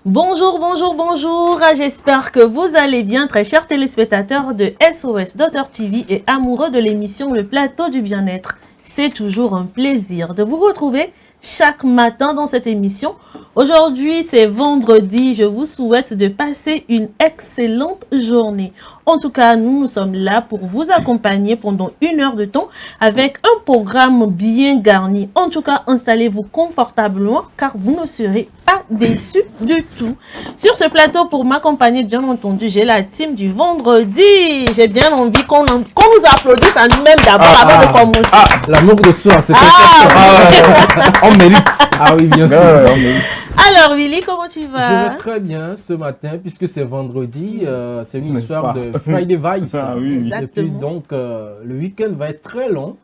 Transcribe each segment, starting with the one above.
Bonjour, bonjour, bonjour. J'espère que vous allez bien, très chers téléspectateurs de SOS Daughter TV et amoureux de l'émission Le Plateau du Bien-être. C'est toujours un plaisir de vous retrouver chaque matin dans cette émission. Aujourd'hui, c'est vendredi. Je vous souhaite de passer une excellente journée. En tout cas, nous sommes là pour vous accompagner pendant 1 heure de temps avec un programme bien garni. En tout cas, installez-vous confortablement car vous ne serez pas déçus du tout. Sur ce plateau, pour m'accompagner, bien entendu, j'ai la team du vendredi. J'ai bien envie qu'on nous applaudisse à nous-mêmes d'abord avant de commencer. L'amour de soi, c'est on mérite. Ah oui, bien sûr. On mérite. Alors, Willy, comment tu vas? Je vais très bien ce matin, puisque c'est vendredi. C'est une histoire de Friday Vibes. Ah oui. Et puis, donc, le week-end va être très long.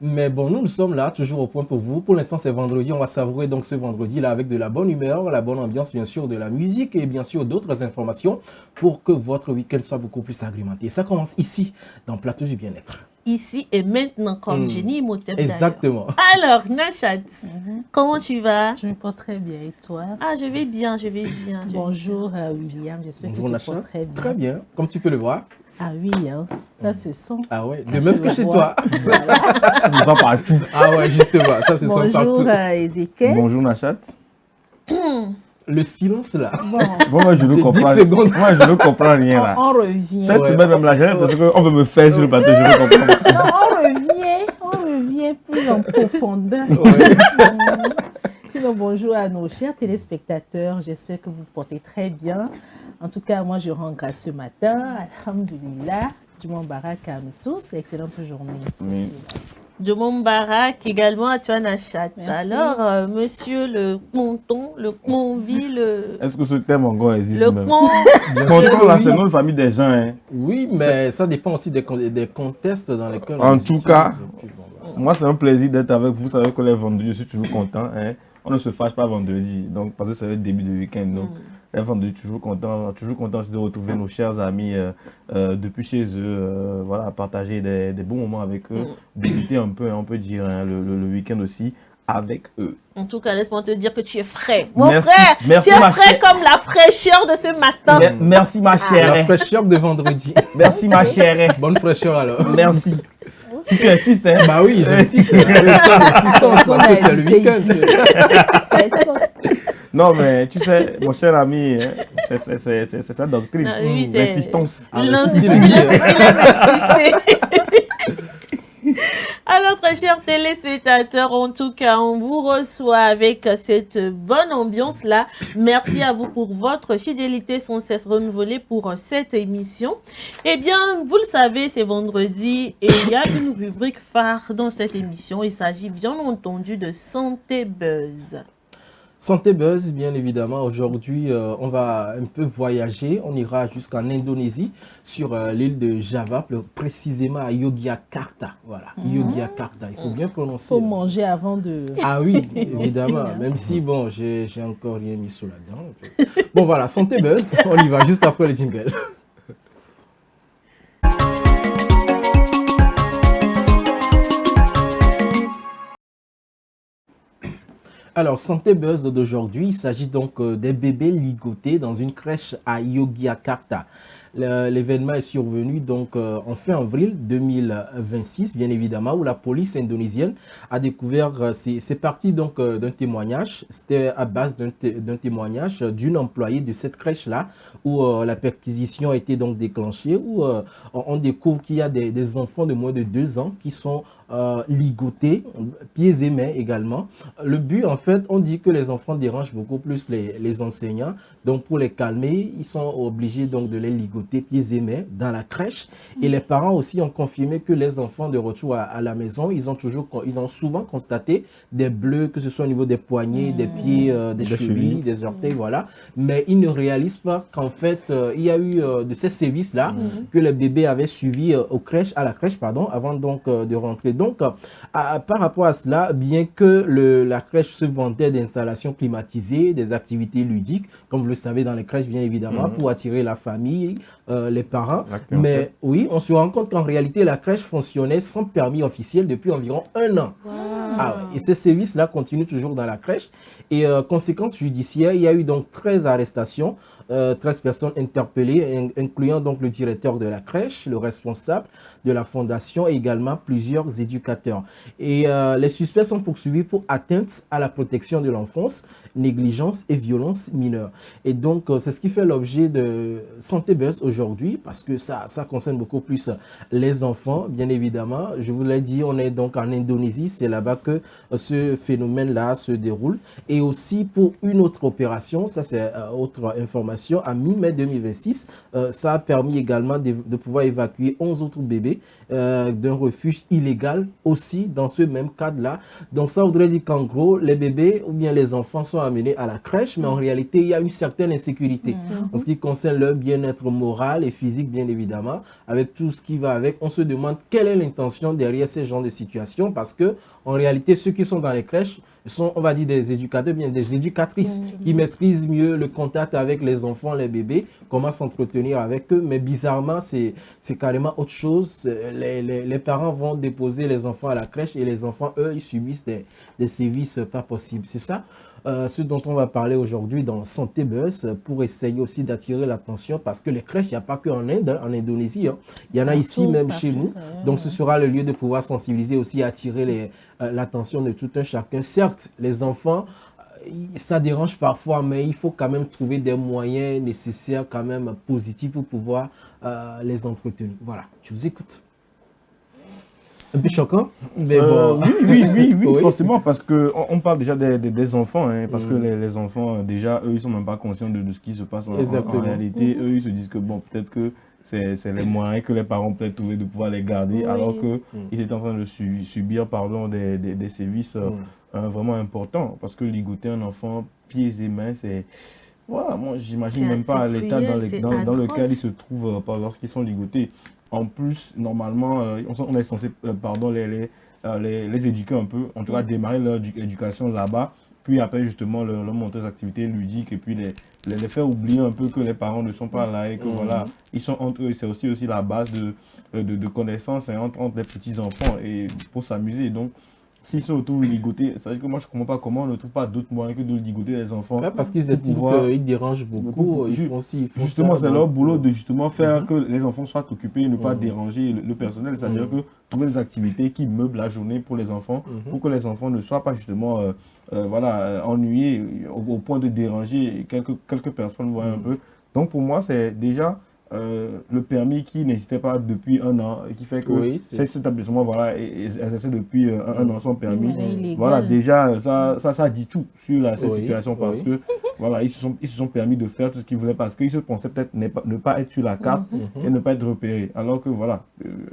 Mais bon, nous sommes là, toujours au point pour vous. Pour l'instant, c'est vendredi. On va savourer donc ce vendredi-là avec de la bonne humeur, la bonne ambiance, bien sûr, de la musique et bien sûr d'autres informations pour que votre week-end soit beaucoup plus agrémenté. Ça commence ici, dans le Plateau du Bien-être. Ici et maintenant, comme Jenny Imhotep. Exactement. Alors, Nachat, comment tu vas? Je me porte très bien. Et toi? Ah, je vais bien, je vais bien. Bonjour William, j'espère que tu te portes très bien. Très bien, comme tu peux le voir. Ah oui, hein, ça se sent. Ah ouais, de même que chez toi. Voilà. Ça se sent partout. Ah ouais, justement, ça se sent partout. Bonjour Ezekiel. Bonjour Nachat. Le silence là. Bon, moi je ne comprends 10 secondes. Moi je ne comprends rien là. On revient. Cette semaine même la gêne parce qu'on veut me faire sur le plateau, je ne comprends pas. Non, on revient plus en profondeur. Ouais. Sinon, bonjour à nos chers téléspectateurs, j'espère que vous vous portez très bien. En tout cas, moi je rends grâce ce matin. Alhamdulillah, du Barak à nous tous. Excellente journée. Oui. De mon barak également à toi, Nachat. Merci. Alors, monsieur le ponton, le convi, le Est-ce que ce terme encore existe le même? con. Contrôle là, c'est notre famille des gens. Hein. Oui, mais ça dépend aussi des contextes dans lesquels on En les tout utilise. cas, Et puis, bon, voilà. Moi c'est un plaisir d'être avec vous. Vous savez que les vendredis, je suis toujours content. Hein. On ne se fâche pas vendredi, donc parce que c'est le début du week-end. Donc, les vendredis, toujours content aussi de retrouver nos chers amis depuis chez eux, voilà, partager des bons moments avec eux, débuter un peu, on peut dire, hein, le week-end aussi avec eux. En tout cas, laisse-moi te dire que tu es frais. Mon Merci, frère, merci, tu es ma frais chère. comme la fraîcheur de ce matin. Merci ma La chère. fraîcheur de vendredi. Merci ma chère. Bonne fraîcheur alors. Merci. Si tu insistes, hein. Bah oui, j'insiste. Insistance, parce que c'est le week-end. Non, mais tu sais, mon cher ami, hein, c'est sa doctrine. Ah, oui, c'est- L'insistance. Ah, Il mais a- si tu il le dis, a insisté. Alors, très chers téléspectateurs, en tout cas, on vous reçoit avec cette bonne ambiance-là. Merci à vous pour votre fidélité sans cesse renouvelée pour cette émission. Eh bien, vous le savez, c'est vendredi et il y a une rubrique phare dans cette émission. Il s'agit bien entendu de Santé Buzz. Santé Buzz, bien évidemment. Aujourd'hui, on va un peu voyager. On ira jusqu'en Indonésie, sur l'île de Java, plus précisément à Yogyakarta. Voilà, Yogyakarta. Il faut bien prononcer. Il faut manger avant de... Ah oui, évidemment. Aussi, hein. Même si, bon, j'ai encore rien mis sous la dent. Bon, voilà, Santé Buzz. On y va juste après le jingle. Alors, Santé Buzz d'aujourd'hui, il s'agit donc des bébés ligotés dans une crèche à Yogyakarta. L'événement est survenu donc en fin avril 2026, bien évidemment, où la police indonésienne a découvert, c'est parti donc d'un témoignage, c'était à base d'un témoignage d'une employée de cette crèche-là, où la perquisition a été donc déclenchée, où on découvre qu'il y a des enfants de moins de 2 ans qui sont ligotés, pieds et mains également. Le but, en fait, on dit que les enfants dérangent beaucoup plus les enseignants. Donc, pour les calmer, ils sont obligés donc de les ligoter pieds et mains dans la crèche. Et les parents aussi ont confirmé que les enfants de retour à la maison, ils ont souvent constaté des bleus, que ce soit au niveau des poignets, des pieds, des chevilles, des orteils, voilà. Mais ils ne réalisent pas qu'en fait, il y a eu de ces services-là que les bébés avaient suivis à la crèche, pardon, avant donc de rentrer. Donc, par rapport à cela, bien que la crèche se vantait d'installations climatisées, des activités ludiques, comme vous le savez dans les crèches, bien évidemment, pour attirer la famille, les parents. Mais oui, on se rend compte qu'en réalité, la crèche fonctionnait sans permis officiel depuis environ 1 an. Wow. Et ces sévices-là continuent toujours dans la crèche. Et conséquence judiciaire, il y a eu donc 13 arrestations, 13 personnes interpellées, incluant donc le directeur de la crèche, le responsable de la fondation et également plusieurs éducateurs. Et les suspects sont poursuivis pour atteinte à la protection de l'enfance, négligence et violence mineure. Et donc, c'est ce qui fait l'objet de Santé Buzz aujourd'hui, parce que ça concerne beaucoup plus les enfants, bien évidemment. Je vous l'ai dit, on est donc en Indonésie, c'est là-bas que ce phénomène-là se déroule. Et aussi pour une autre opération, ça c'est autre information, à mi-mai 2026, ça a permis également de pouvoir évacuer 11 autres bébés d'un refuge illégal aussi dans ce même cadre-là. Donc ça voudrait dire qu'en gros, les bébés ou bien les enfants sont amenés à la crèche, mais en réalité, il y a une certaine insécurité en ce qui concerne leur bien-être moral et physique, bien évidemment, avec tout ce qui va avec. On se demande quelle est l'intention derrière ces genres de situations, parce que en réalité, ceux qui sont dans les crèches sont, on va dire, des éducateurs, bien des éducatrices qui maîtrisent mieux le contact avec les enfants, les bébés, comment s'entretenir avec eux. Mais bizarrement, c'est carrément autre chose. Les parents vont déposer les enfants à la crèche et les enfants, eux, ils subissent des sévices pas possibles. C'est ça ce dont on va parler aujourd'hui dans Santé Buzz, pour essayer aussi d'attirer l'attention, parce que les crèches, il n'y a pas qu'en Inde, en Indonésie, il y en a ici même chez nous. Donc ce sera le lieu de pouvoir sensibiliser aussi, attirer l'attention de tout un chacun. Certes, les enfants, ça dérange parfois, mais il faut quand même trouver des moyens nécessaires, quand même positifs, pour pouvoir les entretenir. Voilà, je vous écoute. Un peu choquant, mais bon. Oui, forcément, parce qu'on parle déjà des enfants, hein, parce que les enfants, déjà, eux, ils sont même pas conscients de ce qui se passe en réalité. Eux, ils se disent que, bon, peut-être que c'est les moyens que les parents peuvent trouver de pouvoir les garder, alors qu'ils étaient en train de subir, pardon, des sévices vraiment importants. Parce que ligoter un enfant, pieds et mains, c'est... Voilà, moi, j'imagine même pas l'état dans lequel ils se trouvent lorsqu'ils sont ligotés. En plus, normalement, on est censé les éduquer un peu, en tout cas démarrer leur éducation là-bas, puis après justement leur montrer des activités ludiques et puis les faire oublier un peu que les parents ne sont pas là et que voilà, ils sont entre eux. C'est aussi la base de connaissances entre les petits-enfants et pour s'amuser. Donc, s'ils sont autour de ligoter, c'est vrai que moi je ne comprends pas comment on ne trouve pas d'autres moyens que de ligoter les enfants. Ouais, parce qu'ils estiment qu'ils dérangent beaucoup. Justement, c'est leur boulot de justement faire que les enfants soient occupés et ne pas déranger le personnel. C'est-à-dire que trouver des activités qui meublent la journée pour les enfants, pour que les enfants ne soient pas justement ennuyés au point de déranger quelques personnes, voient un peu. Donc pour moi, c'est déjà... le permis qui n'existait pas depuis 1 an, et qui fait que cet établissement, voilà, exerçait depuis un an son permis. Voilà, déjà, ça dit tout sur cette situation, parce que, voilà, ils se sont permis de faire tout ce qu'ils voulaient, parce qu'ils se pensaient peut-être ne pas être sur la carte et ne pas être repérés. Alors que, voilà,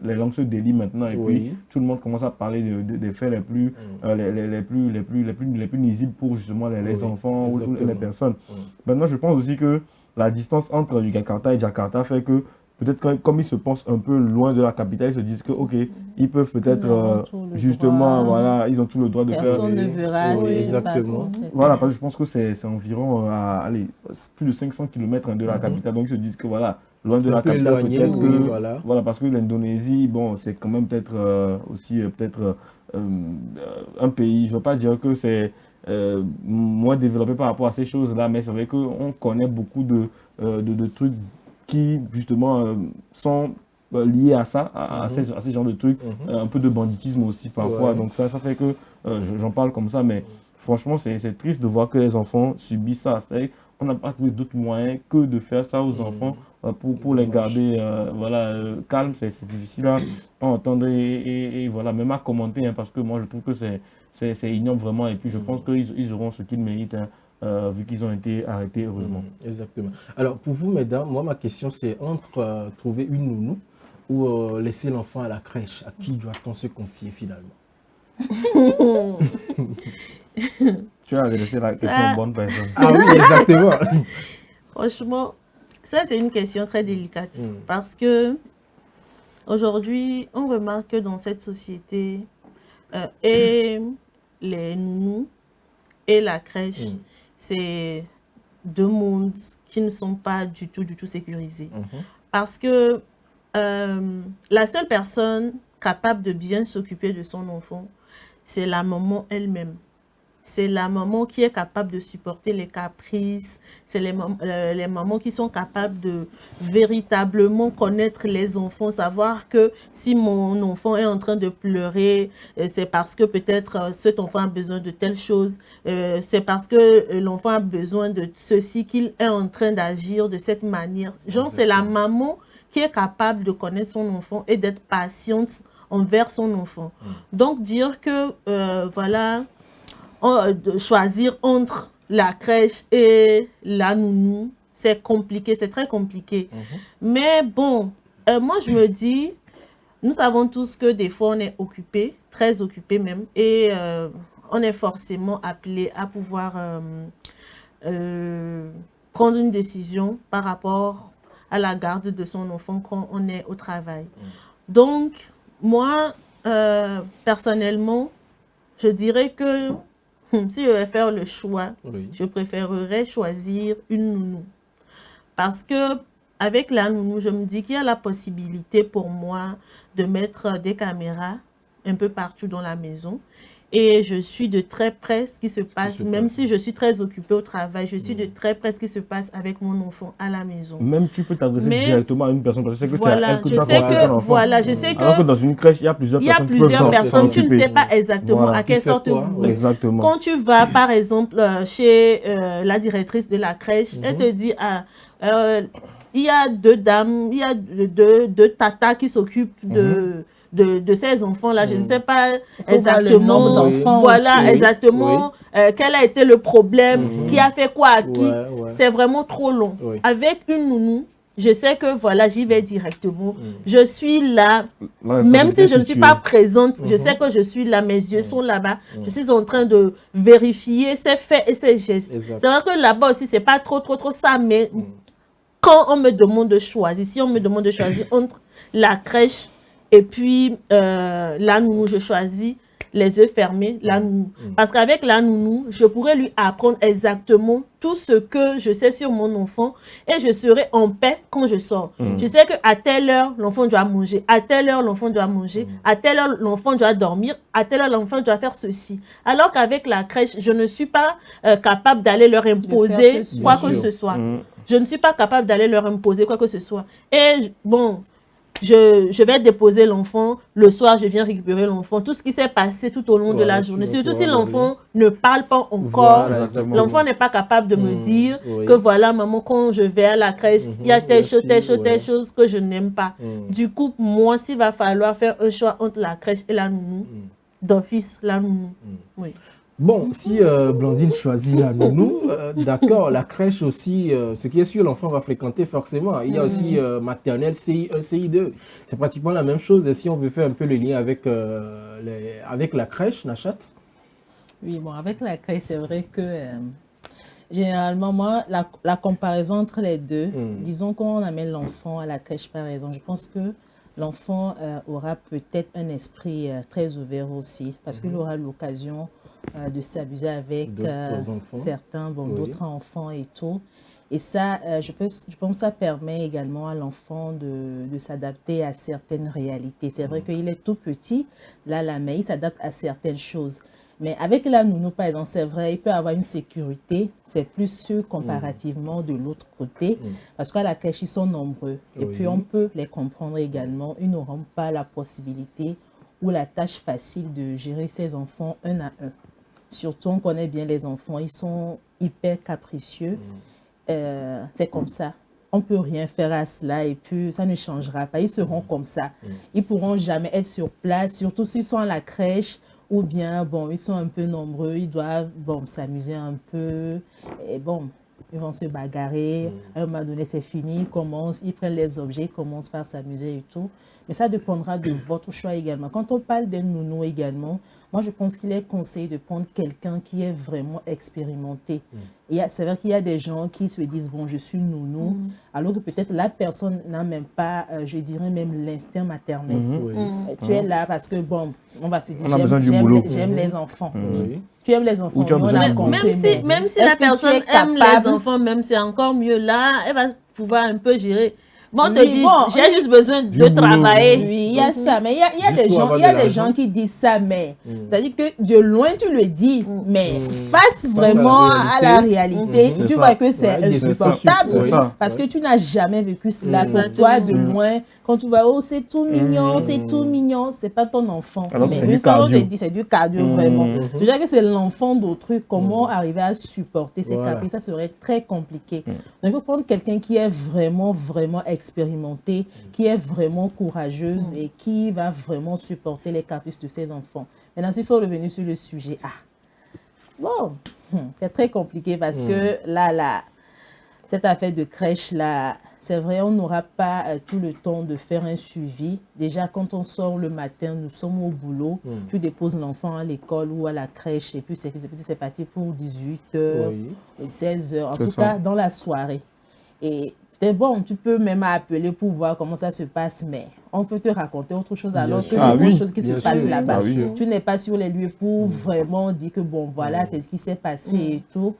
les langues se délient maintenant, et puis tout le monde commence à parler des faits les plus nuisibles pour justement les enfants ou les personnes. Maintenant, je pense aussi que la distance entre Yogyakarta et Jakarta fait que peut-être comme ils se pensent un peu loin de la capitale, ils se disent que ok, ils peuvent peut-être justement, voilà, ils ont tout le droit de faire. Personne ne verra ce qui se passe. Voilà, parce que je pense que c'est environ plus de 500 km de la capitale, donc ils se disent que voilà, loin de la capitale, peut-être que voilà, parce que l'Indonésie, bon, c'est quand même peut-être aussi un pays, je ne veux pas dire que c'est moins développé par rapport à ces choses-là, mais c'est vrai qu'on connaît beaucoup de trucs qui, justement, sont liés à ça, à ces genres de trucs, un peu de banditisme aussi parfois. Donc ça fait que j'en parle comme ça, mais franchement, c'est triste de voir que les enfants subissent ça. On n'a pas trouvé d'autres moyens que de faire ça aux enfants pour les garder calmes. C'est difficile à entendre et voilà, même à commenter, hein, parce que moi, je trouve que c'est ignoble vraiment, et puis je pense qu'ils auront ce qu'ils méritent, hein, vu qu'ils ont été arrêtés, heureusement. Exactement. Alors, pour vous, mesdames, moi, ma question, c'est entre trouver une nounou ou laisser l'enfant à la crèche. À qui doit-on se confier, finalement? Tu as adressé la question à une bonne personne. Ah oui, exactement. Franchement, ça, c'est une question très délicate, parce que aujourd'hui, on remarque que dans cette société, et les nounous et la crèche, c'est 2 mondes qui ne sont pas du tout sécurisés. Parce que la seule personne capable de bien s'occuper de son enfant, c'est la maman elle-même. C'est la maman qui est capable de supporter les caprices. C'est les mamans qui sont capables de véritablement connaître les enfants, savoir que si mon enfant est en train de pleurer, c'est parce que peut-être cet enfant a besoin de telle chose, c'est parce que l'enfant a besoin de ceci qu'il est en train d'agir de cette manière. Genre, c'est la maman qui est capable de connaître son enfant et d'être patiente envers son enfant. Donc, dire que, voilà, de choisir entre la crèche et la nounou, c'est compliqué, c'est très compliqué. Mais bon, moi je me dis, nous savons tous que des fois on est occupé, très occupé même, et on est forcément appelé à pouvoir prendre une décision par rapport à la garde de son enfant quand on est au travail. Donc, moi, personnellement, je dirais que si je vais faire le choix, je préférerais choisir une nounou. Parce que avec la nounou, je me dis qu'il y a la possibilité pour moi de mettre des caméras un peu partout dans la maison. Et je suis de très près ce qui se passe, même si je suis très occupée au travail, je suis de très près ce qui se passe avec mon enfant à la maison. Même tu peux t'adresser directement à une personne, parce que je sais que voilà, c'est à elle que tu as confié ton enfant. Voilà, je sais que... Alors que dans une crèche, il y a plusieurs personnes tu ne sais pas exactement à quelle sorte vous... Exactement. Quand tu vas, par exemple, chez la directrice de la crèche, elle te dit... il y a deux dames, il y a deux tatas qui s'occupent de ces enfants-là. Je ne sais pas exactement, voilà, exactement quel a été le problème, qui a fait quoi à qui. C'est vraiment trop long. Avec une nounou, je sais que voilà, j'y vais directement. Je suis là, même si je ne suis pas présente, je sais que je suis là, mes yeux sont là-bas. Je suis en train de vérifier ses faits et ses gestes. C'est vrai que là-bas aussi, c'est pas trop ça, mais quand on me demande de choisir, si on me demande de choisir entre la crèche et puis la nounou, je choisis les yeux fermés, la nounou. Parce qu'avec la nounou, je pourrais lui apprendre exactement tout ce que je sais sur mon enfant et je serai en paix quand je sors. Je sais qu'à telle heure, l'enfant doit manger, à telle heure, l'enfant doit manger, à telle heure, l'enfant doit dormir, à telle heure, l'enfant doit faire ceci. Alors qu'avec la crèche, je ne suis pas capable d'aller leur imposer quoi que ce soit. Je ne suis pas capable d'aller leur imposer quoi que ce soit. Et bon, je vais déposer l'enfant, le soir je viens récupérer l'enfant. Tout ce qui s'est passé tout au long de la journée, surtout si l'enfant ne parle pas encore, l'enfant n'est pas capable de me dire que voilà maman, quand je vais à la crèche, il y a telle chose que je n'aime pas. Du coup, moi, s'il va falloir faire un choix entre la crèche et la nounou, d'office, la nounou. Oui. Bon, si Blandine choisit la nounou, d'accord, la crèche aussi, ce qui est sûr, l'enfant va fréquenter forcément. Il y a aussi maternelle, CI1, CI2. C'est pratiquement la même chose. Et si on veut faire un peu le lien avec, avec la crèche, Nachat? Oui, bon, avec la crèche, c'est vrai que généralement, moi, la comparaison entre les deux, disons qu'on amène l'enfant à la crèche, par exemple, je pense que l'enfant aura peut-être un esprit très ouvert aussi, parce qu'il aura l'occasion de s'amuser avec certains, d'autres enfants et tout. Et ça, je pense que ça permet également à l'enfant de s'adapter à certaines réalités. C'est vrai qu'il est tout petit, là, mais il s'adapte à certaines choses. Mais avec la nounou, par exemple, c'est vrai, il peut avoir une sécurité, c'est plus sûr comparativement de l'autre côté, parce qu'à la crèche, ils sont nombreux. Et puis, on peut les comprendre également. Ils n'auront pas la possibilité ou la tâche facile de gérer ces enfants un à un. Surtout, on connaît bien les enfants, ils sont hyper capricieux. C'est comme ça. On ne peut rien faire à cela et puis ça ne changera pas. Ils seront comme ça. Ils ne pourront jamais être sur place, surtout s'ils sont à la crèche ou bien, bon, ils sont un peu nombreux, ils doivent, bon, s'amuser un peu. Et bon, ils vont se bagarrer. À un moment donné, c'est fini. Ils prennent les objets, ils commencent par s'amuser et tout. Mais ça dépendra de votre choix également. Quand on parle d'un nounou également, moi, je pense qu'il est conseillé de prendre quelqu'un qui est vraiment expérimenté. C'est vrai qu'il y a des gens qui se disent, bon, je suis nounou, alors que peut-être la personne n'a même pas, je dirais même l'instinct maternel. Tu es là parce que, bon, on va se dire, j'aime les enfants. Tu aimes les enfants, même si la personne aime les enfants, même c'est encore mieux là, elle va pouvoir un peu gérer. Bon, on te Oui, dit, bon, j'ai juste besoin de boulot, travailler. Oui, il y a ça, mais il y a Juste des pour gens, avoir il y a de des l'argent. gens qui disent ça, mais c'est-à-dire que de loin tu le dis, mais face à la vraiment à la réalité, C'est tu ça. vois que c'est Ouais, des insupportable c'est ça. parce que tu n'as jamais vécu cela. Mm. Pour toi, de Exactement. loin, quand tu vas, oh c'est tout mignon, c'est tout mignon, c'est pas ton enfant. Alors que Mais c'est du une fois on cardio. te dit c'est du cardio vraiment. Déjà que c'est l'enfant d'autrui, comment arriver à supporter ces Voilà. caprices, ça serait très compliqué. Donc il faut prendre quelqu'un qui est vraiment, vraiment expérimenté, qui est vraiment courageuse et qui va vraiment supporter les caprices de ses enfants. Maintenant, s'il faut revenir sur le sujet, bon, c'est très compliqué parce que là, cette affaire de crèche là, c'est vrai, on n'aura pas tout le temps de faire un suivi. Déjà, quand on sort le matin, nous sommes au boulot, tu déposes l'enfant à l'école ou à la crèche et puis c'est parti pour 18h, 16h, en tout cas dans la soirée. Et c'est bon, tu peux même appeler pour voir comment ça se passe, mais on peut te raconter autre chose alors que c'est autre chose qui se passe là-bas. Tu n'es pas sur les lieux pour vraiment dire que bon, voilà, c'est ce qui s'est passé et tout.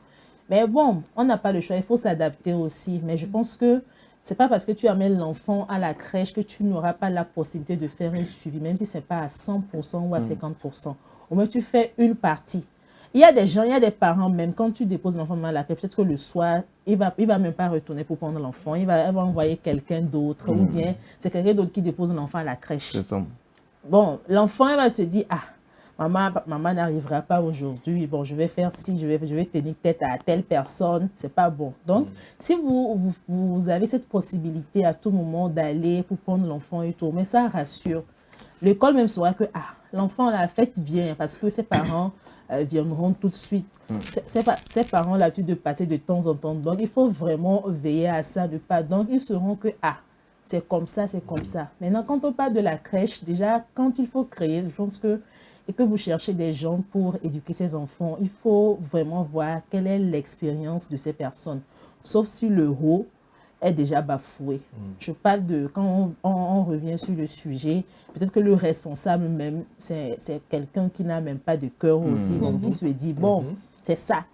Mais bon, on n'a pas le choix, il faut s'adapter aussi. Mais je pense que c'est pas parce que tu amènes l'enfant à la crèche que tu n'auras pas la possibilité de faire un suivi, même si ce n'est pas à 100% ou à 50%. Au moins, tu fais une partie. Il y a des gens, il y a des parents, même quand tu déposes l'enfant à la crèche, peut-être que le soir, il va même pas retourner pour prendre l'enfant. Il va envoyer quelqu'un d'autre ou bien c'est quelqu'un d'autre qui dépose l'enfant à la crèche. C'est ça. Bon, l'enfant, il va se dire, maman n'arrivera pas aujourd'hui. Bon, je vais faire ci, je vais tenir tête à telle personne. C'est pas bon. Donc, si vous avez cette possibilité à tout moment d'aller pour prendre l'enfant et tout, mais ça rassure. L'école même saura que l'enfant l'a fait bien parce que ses parents viendront tout de suite. Ces parents ont l'habitude de passer de temps en temps. Donc, il faut vraiment veiller à ça. Donc, ils sauront que c'est comme ça, c'est comme ça. Maintenant, quand on parle de la crèche, déjà, quand il faut créer, je pense que et que vous cherchez des gens pour éduquer ces enfants, il faut vraiment voir quelle est l'expérience de ces personnes. Sauf si le rôle est déjà bafoué. Je parle de, quand on revient sur le sujet, peut-être que le responsable même, c'est quelqu'un qui n'a même pas de cœur aussi, donc qui se dit, bon, c'est ça.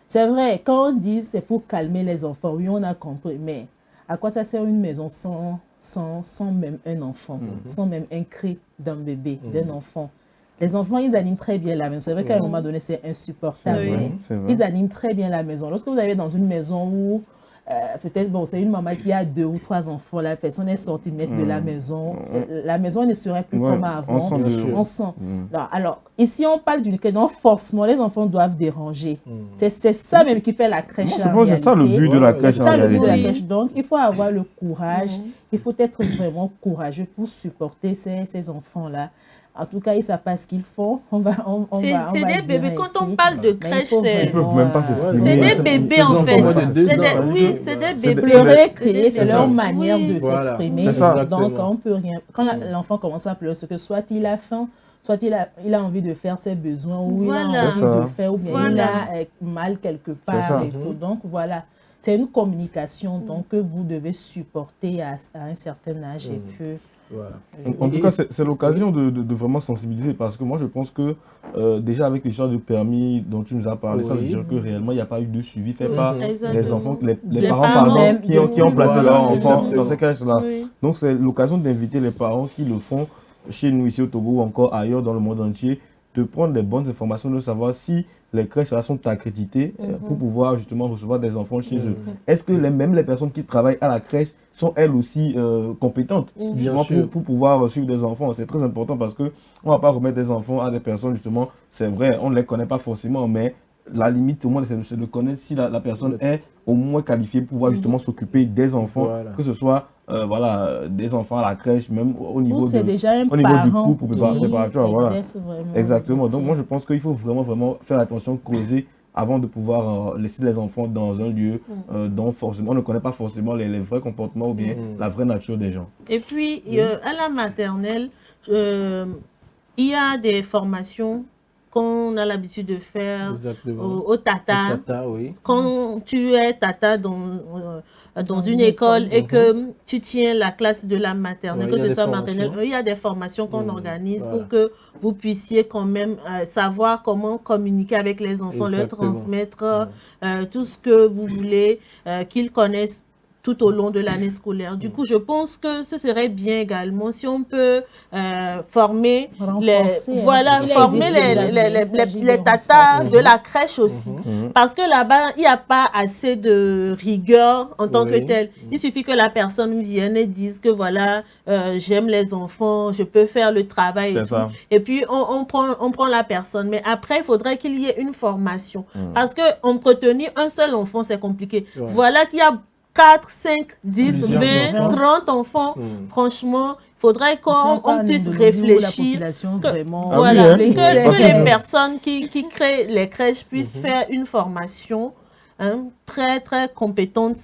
C'est vrai, quand on dit c'est pour calmer les enfants, oui, on a compris, mais à quoi ça sert une maison sans même un enfant, sans même un cri d'un bébé, d'un enfant? Les enfants, ils animent très bien la maison. C'est vrai qu'à un moment donné, c'est insupportable. Ils animent très bien la maison. Lorsque vous allez dans une maison où, peut-être, bon, c'est une maman qui a 2 ou 3 enfants, la personne est sortie mettre de la maison ne serait plus comme avant. On sent. Non, alors, ici, on parle d'une crèche. Donc, forcément, les enfants doivent déranger. C'est ça même qui fait la crèche. Je pense que c'est ça le but de la crèche. C'est ça le but de la crèche. Donc, il faut avoir le courage. Il faut être vraiment courageux pour supporter ces enfants-là. En tout cas, ils ne savent pas ce qu'ils font. C'est des bébés. Quand on parle de crèche, c'est des bébés en fait. Oui, c'est des bébés. Pleurer, crier, c'est leur manière de s'exprimer. Donc, on peut rien. Quand l'enfant commence à pleurer, c'est que soit il a faim, soit il a envie de faire ses besoins, ou il a envie de faire, ou bien il a mal quelque part. Et tout. Donc, voilà. C'est une communication donc, que vous devez supporter à un certain âge. Et puis, en tout cas, c'est l'occasion de vraiment sensibiliser parce que moi, je pense que déjà avec l'histoire de permis dont tu nous as parlé, ça veut dire que réellement, il n'y a pas eu de suivi fait par les enfants, les parents qui ont placé leurs enfants dans ces crèches-là. Donc, c'est l'occasion d'inviter les parents qui le font chez nous ici au Togo ou encore ailleurs dans le monde entier, de prendre des bonnes informations, de savoir si les crèches là sont accréditées pour pouvoir justement recevoir des enfants chez eux. Est-ce que même les personnes qui travaillent à la crèche sont elles aussi compétentes justement pour pouvoir suivre des enfants? C'est très important parce qu'on ne va pas remettre des enfants à des personnes justement, c'est vrai, on ne les connaît pas forcément, mais la limite au moins c'est de connaître si la personne est au moins qualifiée pour pouvoir justement s'occuper des enfants, que ce soit des enfants à la crèche, même au niveau du couple préparatoire. Voilà. Exactement. Donc moi je pense qu'il faut vraiment faire attention, creuser avant de pouvoir laisser les enfants dans un lieu dont forcément on ne connaît pas forcément les vrais comportements ou bien la vraie nature des gens. Et puis à la maternelle, il y a des formations qu'on a l'habitude de faire au tata. Quand tu es tata dans une école et que tu tiens la classe de la maternelle, que ce soit maternelle, il y a des formations qu'on organise pour que vous puissiez quand même savoir comment communiquer avec les enfants, leur transmettre tout ce que vous voulez, qu'ils connaissent tout au long de l'année scolaire. Du coup, je pense que ce serait bien également si on peut former les tatas de la crèche aussi. Parce que là-bas, il n'y a pas assez de rigueur en tant que tel. Il suffit que la personne vienne et dise que voilà, j'aime les enfants, je peux faire le travail et tout. Et puis, on prend la personne. Mais après, il faudrait qu'il y ait une formation. Parce que entretenir un seul enfant, c'est compliqué. Voilà qu'il y a 4, 5, 10, 20, 30 enfants. Franchement, il faudrait qu'on puisse réfléchir que les personnes qui créent les crèches puissent faire une formation très, très compétente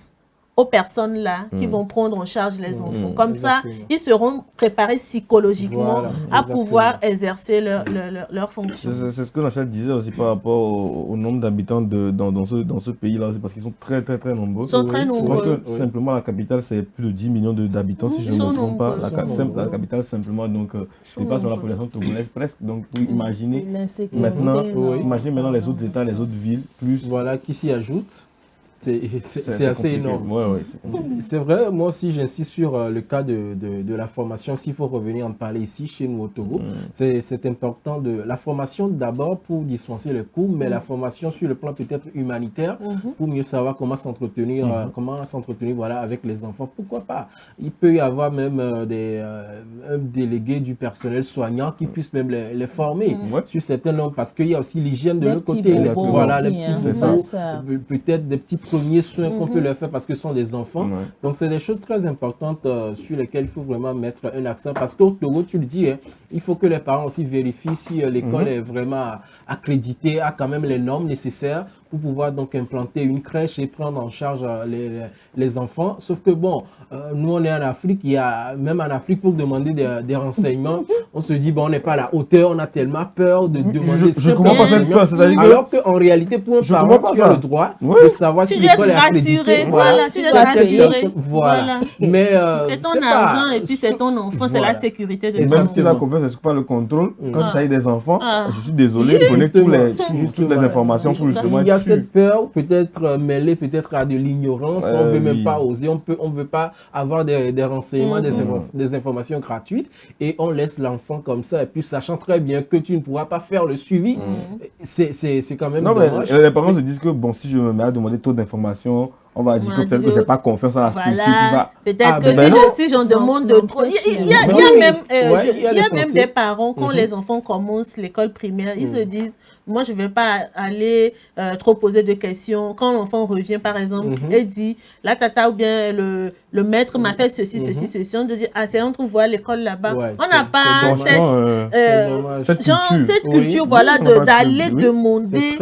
aux personnes là qui vont prendre en charge les enfants. Comme ça, ils seront préparés psychologiquement à pouvoir exercer leur fonction. C'est ce que Nachal disait aussi par rapport au nombre d'habitants dans ce pays-là, c'est parce qu'ils sont très, très, très nombreux. Ils sont très nombreux. Je pense que simplement la capitale, c'est plus de 10 millions d'habitants, si je ne me trompe pas. La capitale, simplement, donc, dépasse la population togolaise presque. Donc, vous imaginez maintenant les autres États, les autres villes, plus. Voilà, qui s'y ajoutent. C'est assez énorme. C'est vrai, moi aussi j'insiste sur le cas de la formation. S'il faut revenir en parler ici, chez nous au Togo, c'est important la formation d'abord pour dispenser le cours, mais la formation sur le plan peut-être humanitaire, pour mieux savoir comment s'entretenir voilà, avec les enfants. Pourquoi pas? Il peut y avoir même un délégué du personnel soignant qui puisse même les former sur certains noms, parce qu'il y a aussi l'hygiène de l'autre côté. Voilà, les petits bobos, peut-être des petits premiers soins qu'on peut leur faire parce que ce sont des enfants. Donc, c'est des choses très importantes sur lesquelles il faut vraiment mettre un accent. Parce qu'au Togo, tu le dis, il faut que les parents aussi vérifient si l'école est vraiment accréditée, a quand même les normes nécessaires pour pouvoir donc implanter une crèche et prendre en charge les enfants. Sauf que bon, nous on est en Afrique, même en Afrique pour demander des renseignements, on se dit bon, on n'est pas à la hauteur, on a tellement peur de demander je comprends pas cette peur, alors qu'en réalité pour un parent, tu as le droit de savoir si l'école est accréditée. Tu dois être rassuré. Voilà. Mais c'est ton argent et puis c'est ton enfant, c'est la sécurité de ton enfant. Même si la confiance n'est pas le contrôle, quand il s'agit des enfants, je suis désolé, prenez toutes les informations pour justement cette peur peut-être mêlée peut-être à de l'ignorance, on ne veut même pas oser, on ne veut pas avoir des renseignements, des informations gratuites et on laisse l'enfant comme ça et puis sachant très bien que tu ne pourras pas faire le suivi, c'est quand même dommage. Les parents se disent que bon, si je me mets à demander trop d'informations, on va dire que peut-être que je n'ai pas confiance en la structure, tout ça. Peut-être que si j'en demande de trop. Il y a même des parents, quand les enfants commencent l'école primaire, ils se disent, moi, je ne vais pas aller trop poser de questions. Quand l'enfant revient, par exemple, et dit, la tata ou bien le maître m'a fait ceci, ceci, on te dit, ah, c'est entre vous à l'école là-bas. On n'a pas cette culture, voilà, d'aller demander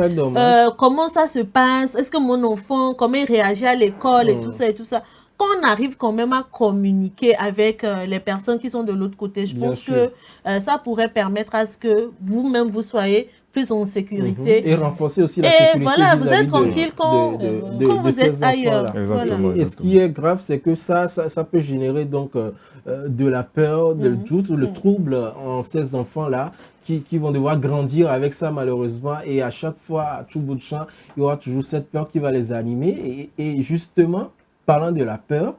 comment ça se passe, est-ce que mon enfant, comment il réagit à l'école et tout ça et tout ça. Quand on arrive quand même à communiquer avec les personnes qui sont de l'autre côté, je pense que ça pourrait permettre à ce que vous-même vous soyez plus en sécurité. Et renforcer aussi la sécurité. Et voilà, vous êtes tranquille quand vous êtes ailleurs. Voilà. Et ce qui est grave, c'est que ça peut générer donc de la peur, le doute, le trouble en ces enfants-là qui vont devoir grandir avec ça malheureusement. Et à chaque fois, à tout bout de champ, il y aura toujours cette peur qui va les animer. Et justement, parlant de la peur,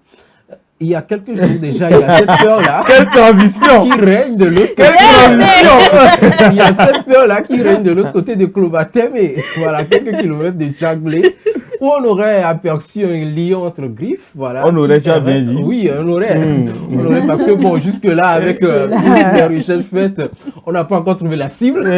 il y a quelques jours déjà, il y a cette peur-là. Quelle transition qui règne de l'autre côté. Il y a cette peur-là qui règne de l'autre côté de Klobatem et voilà, quelques kilomètres de Tchaglé, où on aurait aperçu un lion entre griffes. Voilà. On aurait, tu as bien dit. Oui, on aurait. Parce que bon, jusque-là, avec les recherches faites, on n'a pas encore trouvé la cible.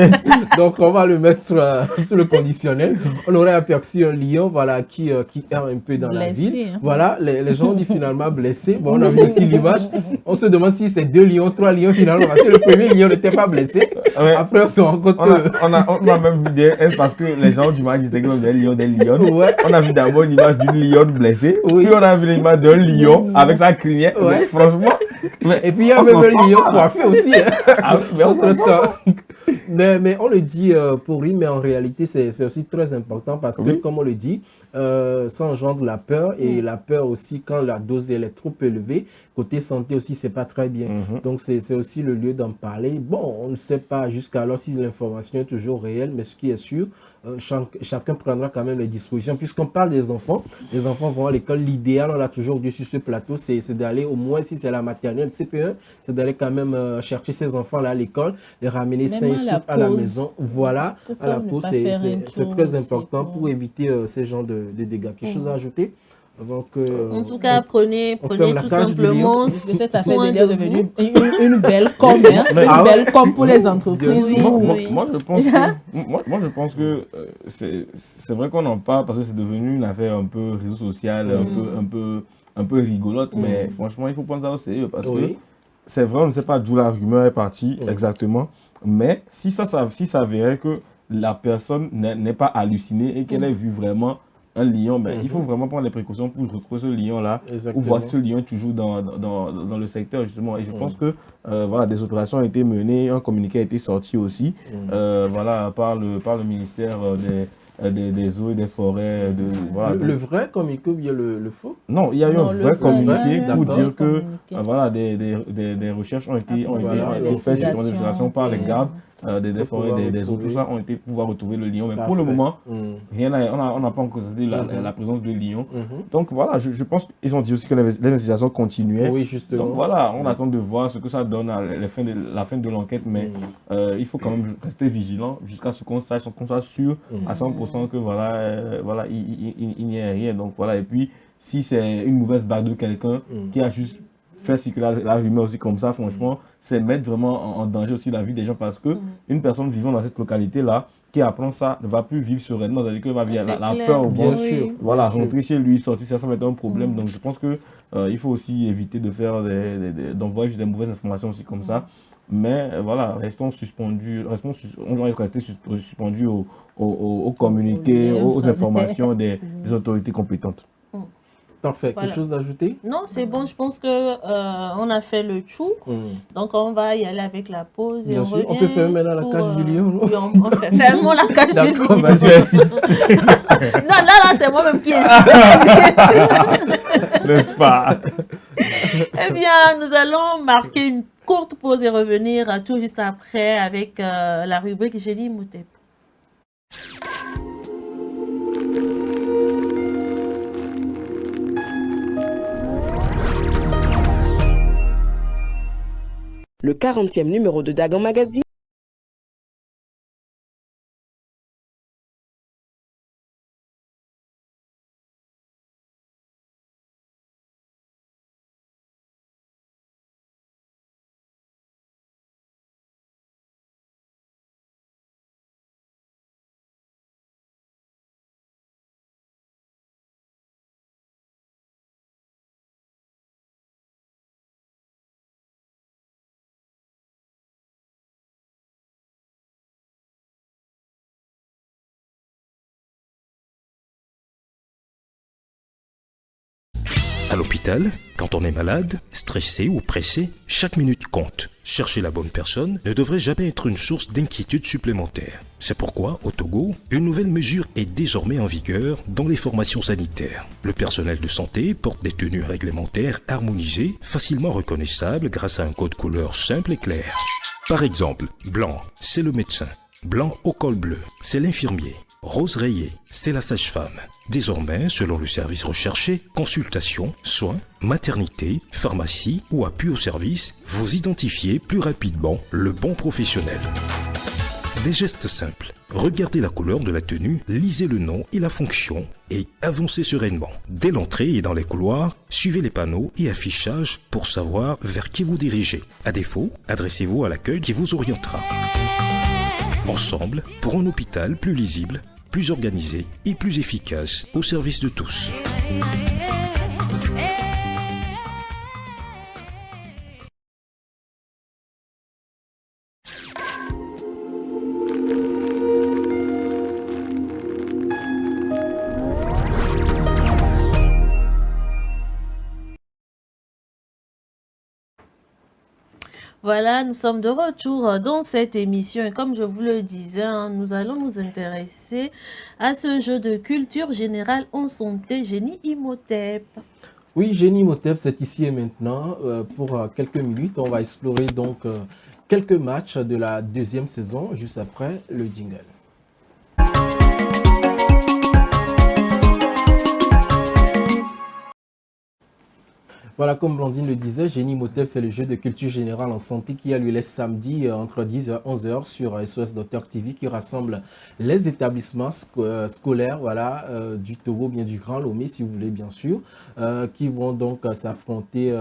Donc, on va le mettre sous le conditionnel. On aurait aperçu un lion, voilà, qui erre un peu dans la ville. Voilà, les gens ont dit finalement blessé. Bon, on a vu aussi l'image. On se demande si c'est 2 lions, 3 lions finalement, parce que le premier lion n'était pas blessé. Après, on se rend compte que... On a même vu parce que les gens du mal disaient que des lions, des lions. Ouais. On a vu d'abord une image d'une lionne blessée, puis on a vu l'image d'un lion avec sa crinière. Ouais. Franchement. Et puis il y a même un lion coiffé aussi. Mais Mais on le dit pour rire, mais en réalité, c'est aussi très important parce que, comme on le dit, ça engendre la peur et la peur aussi, quand la dose elle est trop élevée, côté santé aussi, c'est pas très bien. Donc, c'est aussi le lieu d'en parler. Bon, on ne sait pas jusqu'alors si l'information est toujours réelle, mais ce qui est sûr, chacun prendra quand même les dispositions. Puisqu'on parle des enfants, les enfants vont à l'école. L'idéal, on l'a toujours dit sur ce plateau, c'est d'aller au moins, si c'est la maternelle, CP1, c'est d'aller quand même chercher ces enfants-là à l'école, les ramener sains et saufs à la maison. Voilà, à la pause, c'est très important pour éviter ce genre de dégâts. Quelque chose à ajouter? Donc, en tout cas, prenez tout simplement cette affaire est devenue une belle com, une belle com pour les entreprises. Moi, je pense que c'est vrai qu'on en parle parce que c'est devenu une affaire un peu réseau social, un peu rigolote, mais franchement, il faut prendre ça au sérieux parce que c'est vrai, on ne sait pas d'où la rumeur est partie exactement, mais si ça s'avérait que la personne n'est pas hallucinée et qu'elle ait vu vraiment un lion, ben, il faut vraiment prendre les précautions pour retrouver ce lion-là, ou voir si ce lion est toujours dans le secteur, justement. Et je pense que voilà, des opérations ont été menées, un communiqué a été sorti aussi, voilà, par le ministère des eaux et des forêts. Voilà, le vrai communiqué ou bien le faux? Non, il y a eu un vrai communiqué pour dire que voilà, des recherches ont été faites, des investigations par les gardes des forêts, des eaux, tout ça ont été pouvoir retrouver le lion. Mais pour le moment, rien on n'a pas encore constaté la présence de lion. Donc voilà, je pense qu'ils ont dit aussi que l'investigation continuait. Oui, justement. Donc voilà, on attend de voir ce que ça donne à la fin de l'enquête, mais il faut quand même rester vigilant jusqu'à ce qu'on soit sûr à 100% que voilà, il n'y a rien. Donc voilà, et puis si c'est une mauvaise barre de quelqu'un qui a juste fait circuler la rumeur aussi comme ça, franchement, c'est mettre vraiment en danger aussi la vie des gens parce que une personne vivant dans cette localité-là qui apprend ça ne va plus vivre sereinement, c'est-à-dire qu'il va vivre la peur au bien ventre, sûr, voilà, bien rentrer chez lui, sortir, ça va être un problème. Donc je pense que il faut aussi éviter de faire d'envoyer des mauvaises informations aussi comme ça. Mais voilà, restons suspendus, on doit rester suspendus aux communiqués, aux informations des autorités compétentes. Parfait. Quelque chose à ajouter? Non, c'est bon. Je pense que on a fait le tour. Donc, on va y aller avec la pause et bien on sûr. revient. On peut fermer là la cage du lion. Oui, on fait. Fermons la cage du lion. Non, là, c'est moi-même qui ai. N'est-ce pas? Eh bien, nous allons marquer une courte pause et revenir tout juste après avec la rubrique Génie Moutep. Le 40e numéro de Dagan Magazine. À l'hôpital, quand on est malade, stressé ou pressé, chaque minute compte. Chercher la bonne personne ne devrait jamais être une source d'inquiétude supplémentaire. C'est pourquoi, au Togo, une nouvelle mesure est désormais en vigueur dans les formations sanitaires. Le personnel de santé porte des tenues réglementaires harmonisées, facilement reconnaissables grâce à un code couleur simple et clair. Par exemple, blanc, c'est le médecin. Blanc au col bleu, c'est l'infirmier. Rose rayée, c'est la sage-femme. Désormais, selon le service recherché, consultation, soins, maternité, pharmacie ou appui au service, vous identifiez plus rapidement le bon professionnel. Des gestes simples. Regardez la couleur de la tenue, lisez le nom et la fonction et avancez sereinement. Dès l'entrée et dans les couloirs, suivez les panneaux et affichages pour savoir vers qui vous dirigez. À défaut, adressez-vous à l'accueil qui vous orientera. Ensemble, pour un hôpital plus lisible, plus organisé et plus efficace au service de tous. Voilà, nous sommes de retour dans cette émission et comme je vous le disais, nous allons nous intéresser à ce jeu de culture générale en santé, Génie Imhotep. Oui, Génie Imhotep, c'est ici et maintenant. Pour quelques minutes, on va explorer donc quelques matchs de la deuxième saison, juste après le jingle. Voilà, comme Blandine le disait, Génie Imhotep, c'est le jeu de culture générale en santé qui a lieu les samedis entre 10h et 11h sur SOS Docteur TV qui rassemble les établissements scolaires voilà, du Togo, bien du Grand Lomé, si vous voulez, bien sûr, qui vont donc s'affronter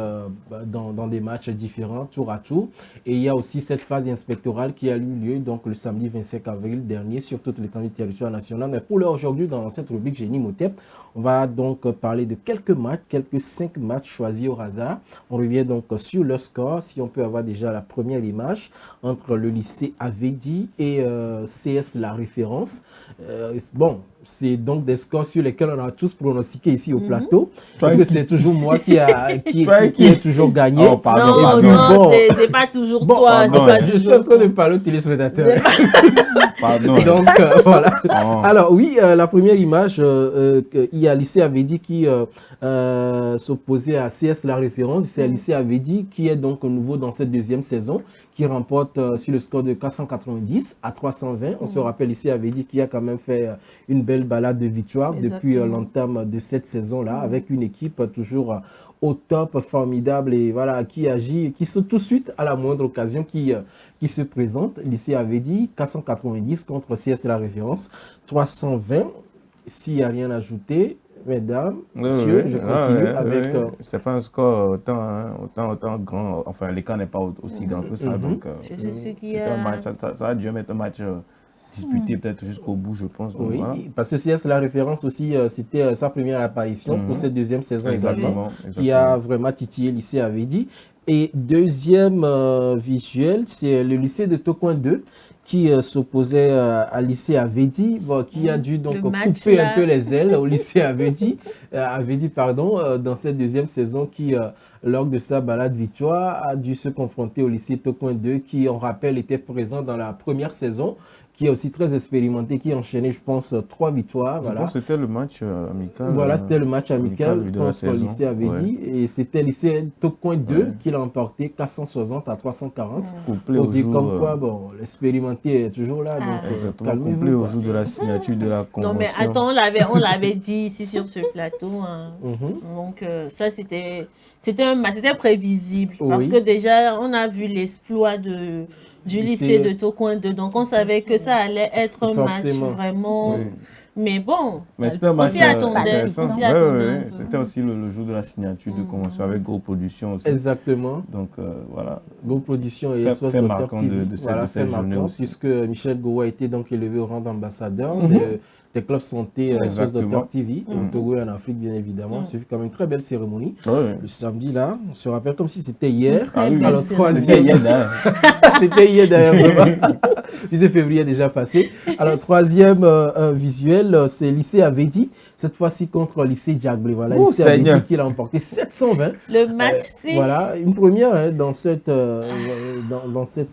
dans des matchs différents, tour à tour. Et il y a aussi cette phase inspectorale qui a eu lieu donc, le samedi 25 avril dernier sur toute l'étendue du territoire national. Mais pour l'heure aujourd'hui, dans cette rubrique Génie Imhotep, on va donc parler de quelques matchs, quelques 5 matchs choisis au hasard. On revient donc sur le score, si on peut avoir déjà la première image entre le lycée Avedi et CS La Référence. Bon, c'est donc des scores sur lesquels on a tous pronostiqué ici au plateau. Et que c'est toujours moi qui ai toujours gagné. Oh, pardon, non, pardon. non, c'est pas toujours toi. Pardon, Pas je suis en train de parler aux téléspectateurs. Pardon. Donc, voilà. Oh. Alors, oui, la première image, il y a lycée Avedi qui s'opposait à CS La Référence. C'est lycée Avedi qui est donc nouveau dans cette deuxième saison, qui remporte sur le score de 490 à 320. On se rappelle ici Avedi qui a quand même fait une belle balade de victoire depuis l'entame de cette saison-là, avec une équipe toujours au top, formidable et voilà, qui agit, qui saute tout de suite à la moindre occasion qui se présente. Lycée Avedi, 490 contre CS La Référence, 320. S'il n'y a rien à ajouter, mesdames, messieurs, je continue avec... C'est pas un score autant grand, enfin l'écart n'est pas aussi grand que ça, donc c'est un match, ça a dû être un match disputé peut-être jusqu'au bout, je pense. Donc, oui, voilà. parce que CS La Référence aussi, c'était sa première apparition pour cette deuxième saison également, qui a vraiment titillé lycée Avedi. Et deuxième visuel, c'est le lycée de Tokoin 2, qui s'opposait à lycée Avedi, bon, qui a dû donc couper un peu les ailes au lycée Avedi, dans cette deuxième saison qui, lors de sa balade victoire, a dû se confronter au lycée Tokoin 2, qui, on rappelle, était présent dans la première saison, qui est aussi très expérimenté, qui a enchaîné, je pense, 3 victoires. Je pense que c'était le match amical. Voilà, c'était le match amical contre le lycée Avedi. Et c'était le lycée Tokoin 2 qui l'a emporté 460 à 340. On dit comme quoi, bon, l'expérimenté est toujours là. Donc, calmez-vous. Au jour de la signature de la convention. Non, mais attends, on l'avait dit ici sur ce plateau. Hein. Donc, ça, c'était un match, c'était prévisible. Parce que déjà, on a vu l'exploit du lycée de Tokoin 2. Donc, on savait que ça allait être un match vraiment... Oui. Mais bon, on s'y attendait. C'était aussi le jour de la signature de convention avec Go Production aussi. Exactement. Donc, voilà. Go Production et SOS Docteur TV. Voilà, fait marquant aussi. Puisque Michel Go a été donc élevé au rang d'ambassadeur des clubs santé SOS Docteur TV, au Togo et en Afrique, bien évidemment. C'est quand même une très belle cérémonie. Le samedi, là, on se rappelle comme si c'était hier. Alors, c'était hier d'ailleurs. C'était hier d'ailleurs, vraiment. Puis c'est février déjà passé. Alors, troisième visuel, c'est lycée Avedi. Cette fois-ci contre lycée Djaglé. Voilà, lycée Avedi qui l'a emporté 720. Le match, c'est... Voilà, une première dans cette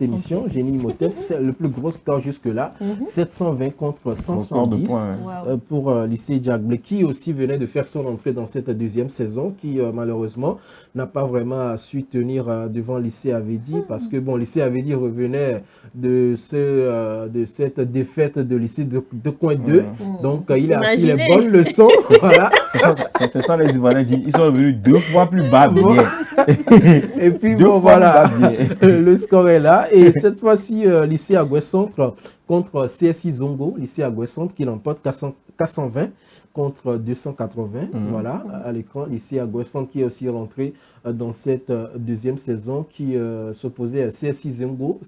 émission. Génie Imhotep, c'est le plus gros score jusque-là. 720 contre 170 pour lycée Djaglé, qui aussi venait de faire son entrée dans cette deuxième saison, qui malheureusement n'a pas vraiment su tenir devant lycée Avedi, parce que bon, lycée Avedi revenait de cette défaite de lycée de Coin 2. Donc, il a appris les bonnes leçons. Voilà. C'est ça, les Ivoiriens disent. Ils sont revenus 2 fois plus bas. Et puis, bon, voilà. Le score est là. Et cette fois-ci, lycée Agoué Centre contre CSI Zongo. Lycée Agoué Centre qui l'emporte 420 contre 280. Voilà, à l'écran. Lycée Agoué Centre qui est aussi rentré dans cette deuxième saison, qui s'opposait à CSI Zongo,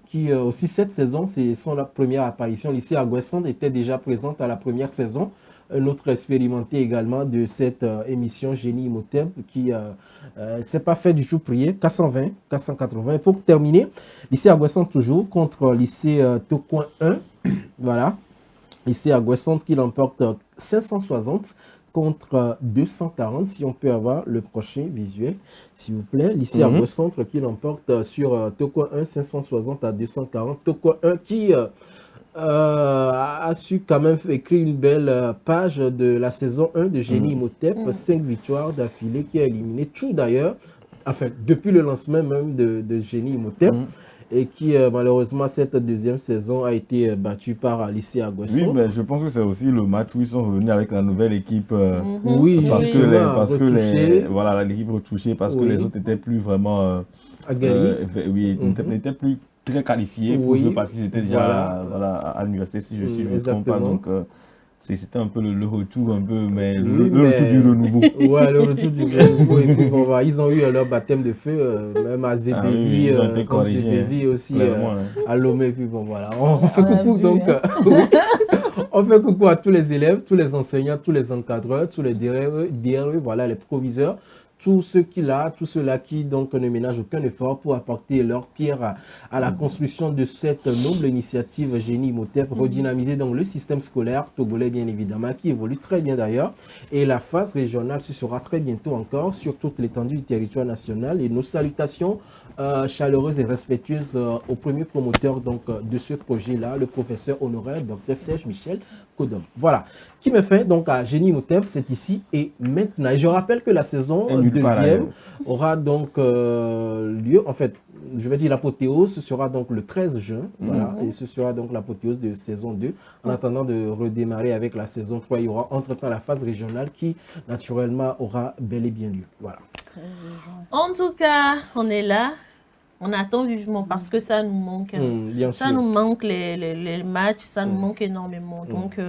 qui aussi cette saison, c'est son première apparition. Lycée Agoué Centre était déjà présente à la première saison. Un autre expérimenté également de cette émission Génie Imhotep qui s'est pas fait du tout prier, 420, 480. Pour terminer, lycée Agoué Centre toujours contre lycée Tokoin 1. Voilà, lycée Agoué Centre qui l'emporte 560 contre 240. Si on peut avoir le prochain visuel, s'il vous plaît. Lycée Agro Centre qui l'emporte sur Toko 1, 560 à 240. Toko 1 qui a su quand même écrire une belle page de la saison 1 de Génie Imhotep. 5 victoires d'affilée qui a éliminé tout d'ailleurs, enfin depuis le lancement même de Génie Imhotep. Et qui malheureusement cette deuxième saison a été battue par Lycée Agro Centre. Oui, mais je pense que c'est aussi le match où ils sont revenus avec la nouvelle équipe. Oui, parce que voilà, l'équipe retouchée, parce que les autres étaient plus vraiment n'étaient plus très qualifiés pour jouer parce qu'ils étaient déjà à l'université, si je ne me trompe pas. Donc c'était un peu le retour, mais le retour du renouveau. Ouais, le retour du renouveau. Et puis, ils ont eu leur baptême de feu, même à Zébevi, aussi, à Lomé. Puis bon, voilà. On fait coucou donc. On fait coucou à tous les élèves, tous les enseignants, tous les encadreurs, tous les DRE, voilà, les proviseurs. Tous ceux-là qui donc ne ménagent aucun effort pour apporter leur pierre à la construction de cette noble initiative Génie Imhotep, redynamiser donc le système scolaire togolais bien évidemment, qui évolue très bien d'ailleurs. Et la phase régionale se sera très bientôt encore sur toute l'étendue du territoire national. Et nos salutations chaleureuses et respectueuses au premier promoteur donc, de ce projet-là, le professeur honoraire Dr Serge Michel Kodom. Voilà, qui me fait donc à Génie Imhotep, c'est ici et maintenant. Et je rappelle que la saison deuxième aura donc lieu, en fait, je vais dire l'apothéose, ce sera donc le 13 juin, voilà, et ce sera donc l'apothéose de saison 2. En attendant de redémarrer avec la saison 3, il y aura entre-temps la phase régionale qui, naturellement, aura bel et bien lieu. Voilà. En tout cas, on est là. On attend vivement parce que ça nous manque. Ça nous manque les matchs, ça nous manque énormément. Donc,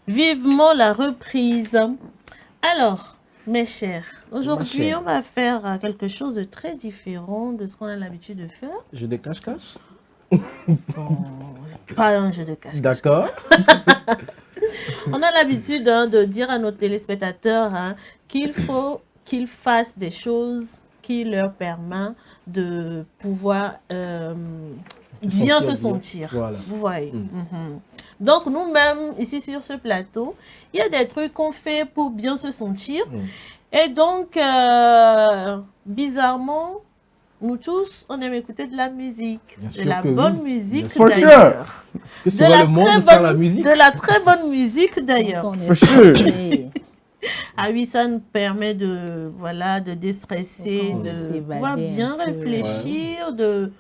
vivement la reprise. Alors, mes chers, aujourd'hui, on va faire quelque chose de très différent de ce qu'on a l'habitude de faire. Jeu de cache-cache? Pas un jeu de cache-cache. D'accord. On a l'habitude de dire à nos téléspectateurs qu'il faut qu'ils fassent des choses qui leur permettent de pouvoir bien se sentir. Voilà. Vous voyez. Donc, nous-mêmes, ici sur ce plateau, il y a des trucs qu'on fait pour bien se sentir. Et donc, bizarrement, nous tous, on aime écouter de la musique. De la bonne musique d'ailleurs. De la très bonne musique d'ailleurs. Ah oui, ça nous permet de, voilà, de déstresser, de pouvoir bien réfléchir, de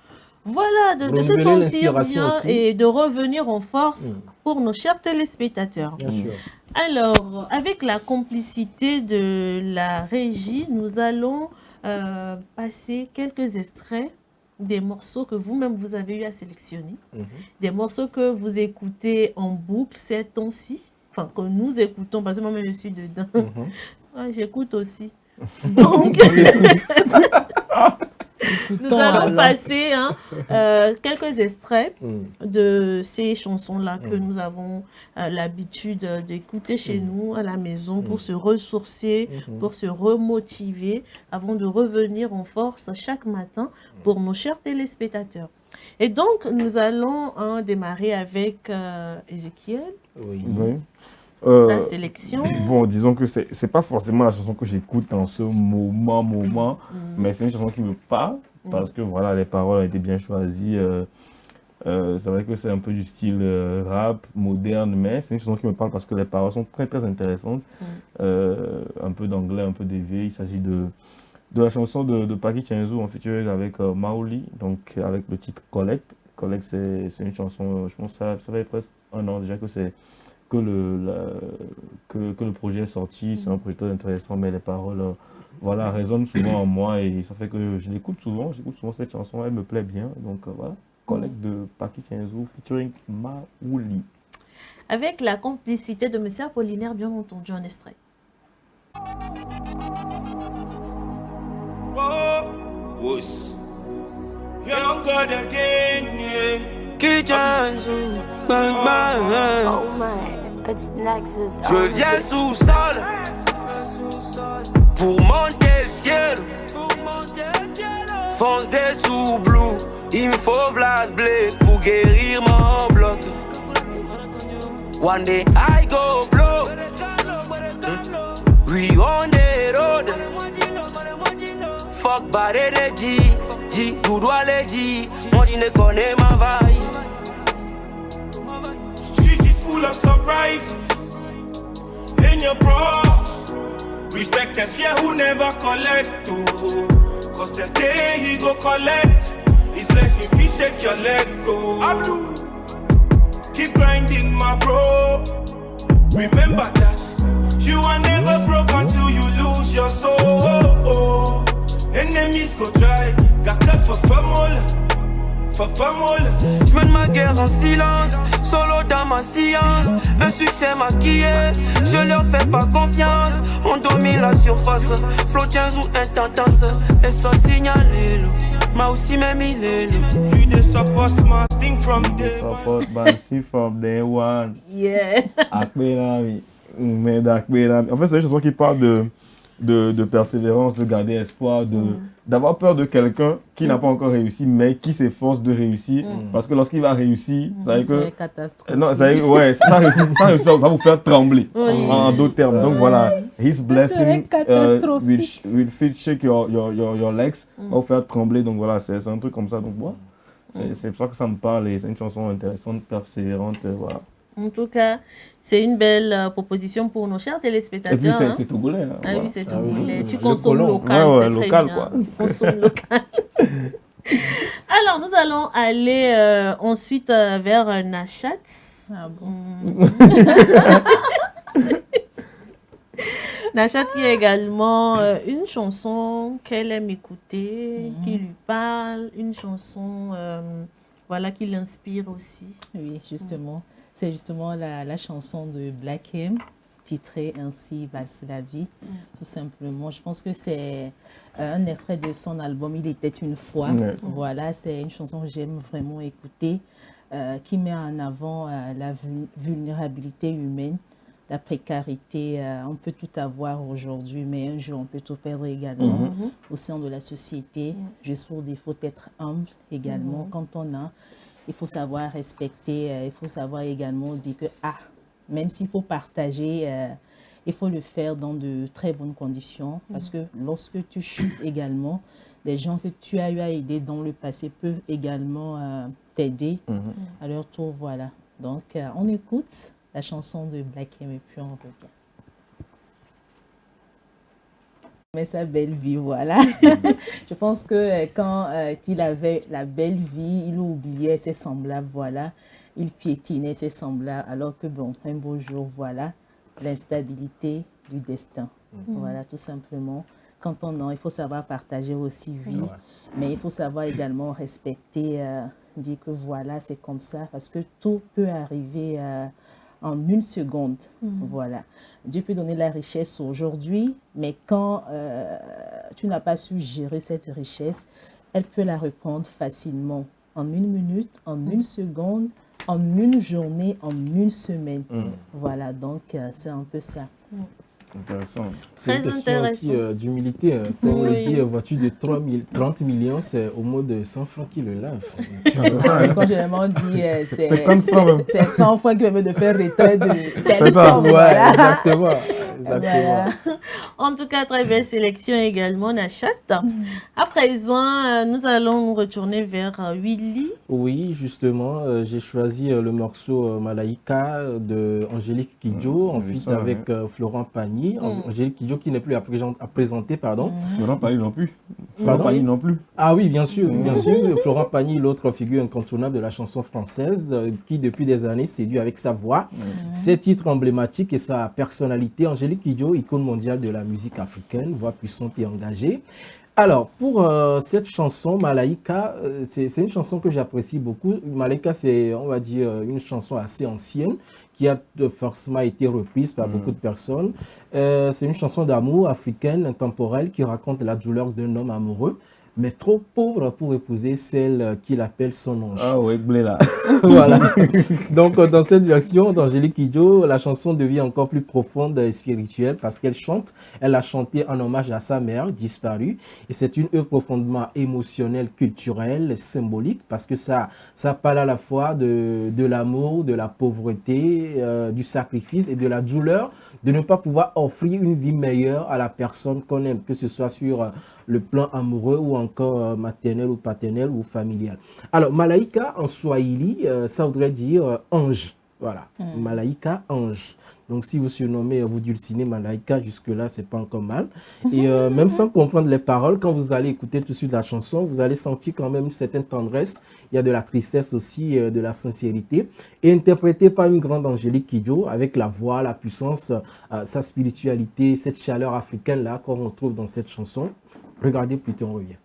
se sentir bien aussi. Et de revenir en force pour nos chers téléspectateurs. Bien sûr. Alors, avec la complicité de la régie, nous allons passer quelques extraits des morceaux que vous-même vous avez eu à sélectionner, des morceaux que vous écoutez en boucle ces temps-ci. Enfin, que nous écoutons, parce que moi-même je suis dedans. Ouais, j'écoute aussi. Donc, nous allons passer quelques extraits de ces chansons-là que nous avons l'habitude d'écouter chez nous à la maison pour se ressourcer, pour se remotiver avant de revenir en force chaque matin pour nos chers téléspectateurs. Et donc, nous allons démarrer avec Ézéchiel. La sélection. Bon, disons que c'est pas forcément la chanson que j'écoute en ce moment, mais c'est une chanson qui me parle parce que voilà, les paroles ont été bien choisies. C'est vrai que c'est un peu du style rap moderne, mais c'est une chanson qui me parle parce que les paroles sont très très intéressantes. Un peu d'anglais, un peu d'éveil. Il s'agit de la chanson de Paki Chenzo en featuring avec Maoli, donc avec le titre Collect. Collect, c'est une chanson, je pense que ça fait presque un an déjà que le projet est sorti. C'est un projet très intéressant, mais les paroles voilà, résonnent souvent en moi et ça fait que je l'écoute souvent cette chanson, elle me plaît bien. Donc voilà, Collect de Paki Chenzo featuring Maoli. Avec la complicité de M. Apollinaire, bien entendu, en extrait. Young God again, yeah. Kijanzu, bang bang. Oh my, it's Nexus. Je viens sous-sol pour monter le ciel. Fonce des sous-blue, il me faut Vlad Blade pour guérir mon bloc. One day I go blow. We on the road. Fuck barré de G, tout doit le dire. Moi je ne connais ma vibe. Street is full of surprises. In your bro. Respect that fear who never collect. Oh. Cause the day he go collect. His blessing if he shake your leg go. Ablu. Keep grinding my bro. Remember that you are never broke until you lose your soul. Enemies go try, got that for famole. Je mène ma guerre en silence, solo dans ma science. Un succès maquillé, je leur fais pas confiance. On domine la surface, flow 15 ou intense. Et ça signalé, m'a aussi même il est. You the support my thing from day Support my thing from day one. Yeah. Akbenami. Mais Akbenami. En fait, c'est une chanson qui parle de persévérance, de garder espoir, d'avoir peur de quelqu'un qui n'a pas encore réussi, mais qui s'efforce de réussir. Parce que lorsqu'il va réussir, ça veut dire que. Catastrophe. Non, ça réussir va vous faire trembler, en d'autres termes. Donc voilà, His blessing will shake your legs, va vous faire trembler. Donc voilà, c'est un truc comme ça. Donc voilà, c'est pour ça que ça me parle et c'est une chanson intéressante, persévérante. Voilà. En tout cas, c'est une belle proposition pour nos chers téléspectateurs. Et puis c'est togolais. Hein, ah voilà. oui, c'est togolais. Tu Le consommes colon. local, Ouais, c'est local, très bien. quoi. Tu consommes local. Alors, nous allons aller ensuite vers Nachat. Ah bon. Nachat qui a également une chanson qu'elle aime écouter, qui lui parle, une chanson voilà, qui l'inspire aussi. Oui, justement. C'est justement la chanson de Black M, titrée Ainsi passe la vie, tout simplement. Je pense que c'est un extrait de son album Il était une fois. Voilà, c'est une chanson que j'aime vraiment écouter, qui met en avant la vulnérabilité humaine, la précarité. On peut tout avoir aujourd'hui, mais un jour on peut tout perdre également au sein de la société. Juste pour dire, il faut être humble également. Quand on a, il faut savoir respecter, il faut savoir également dire que, même s'il faut partager, il faut le faire dans de très bonnes conditions. Parce que lorsque tu chutes également, les gens que tu as eu à aider dans le passé peuvent également t'aider à leur tour. Voilà. Donc, on écoute la chanson de Black M et puis on revient. Mais sa belle vie, voilà. Je pense que quand il avait la belle vie, il oubliait ses semblables, voilà. Il piétinait ses semblables, alors que bon, un beau jour, voilà, l'instabilité du destin. Voilà, tout simplement. Quand on a, il faut savoir partager aussi vie, mais il faut savoir également respecter, dire que voilà, c'est comme ça, parce que tout peut arriver en une seconde. Voilà. Dieu peut donner la richesse aujourd'hui, mais quand tu n'as pas su gérer cette richesse, elle peut la reprendre facilement en une minute, en une seconde, en une journée, en une semaine. Voilà, donc c'est un peu ça. Intéressant. C'est une question aussi d'humilité. Quand on dit voiture de 30 millions, c'est au moins de 100 francs qui le lave. Quand j'ai vraiment dit, c'est 100 francs qui permet de faire retrait de C'est ça, ouais, exactement. Voilà. En tout cas, très belle sélection également, Nachat. À présent, nous allons nous retourner vers Willy. Oui, justement, j'ai choisi le morceau Malaika de Angélique Kidjo, en feat avec Florent Pagny. Angélique Kidjo qui n'est plus à présenter, pardon. Florent Pagny non plus. Florent Pagny non plus. Ah oui, bien sûr, bien sûr. Florent Pagny, l'autre figure incontournable de la chanson française, qui depuis des années séduit avec sa voix, ses titres emblématiques et sa personnalité. Angélique Kidjo, icône mondiale de la musique africaine, voix puissante et engagée. Alors, pour cette chanson, Malaika, c'est une chanson que j'apprécie beaucoup. Malaika, c'est, on va dire, une chanson assez ancienne qui a forcément été reprise par beaucoup de personnes. C'est une chanson d'amour africaine, intemporelle, qui raconte la douleur d'un homme amoureux. mais trop pauvre pour épouser celle qu'il appelle son ange. Ah ouais, blé là. Voilà. Donc, dans cette version d'Angélique Kidjo, la chanson devient encore plus profonde et spirituelle parce qu'elle chante. Elle a chanté en hommage à sa mère disparue. Et c'est une œuvre profondément émotionnelle, culturelle, symbolique parce que ça parle à la fois de l'amour, de la pauvreté, du sacrifice et de la douleur de ne pas pouvoir offrir une vie meilleure à la personne qu'on aime, que ce soit sur le plan amoureux ou encore maternel ou paternel ou familial. Alors, Malaika en Swahili, ça voudrait dire ange. Voilà, Malaika, ange. Donc, si vous surnommez, vous dulcinez Malaika, jusque-là, c'est pas encore mal. Et même sans comprendre les paroles, quand vous allez écouter tout de suite la chanson, vous allez sentir quand même une certaine tendresse. Il y a de la tristesse aussi, de la sincérité. Et interprété par une grande Angélique Kidjo, avec la voix, la puissance, sa spiritualité, cette chaleur africaine-là qu'on retrouve dans cette chanson. Regardez plutôt, on revient.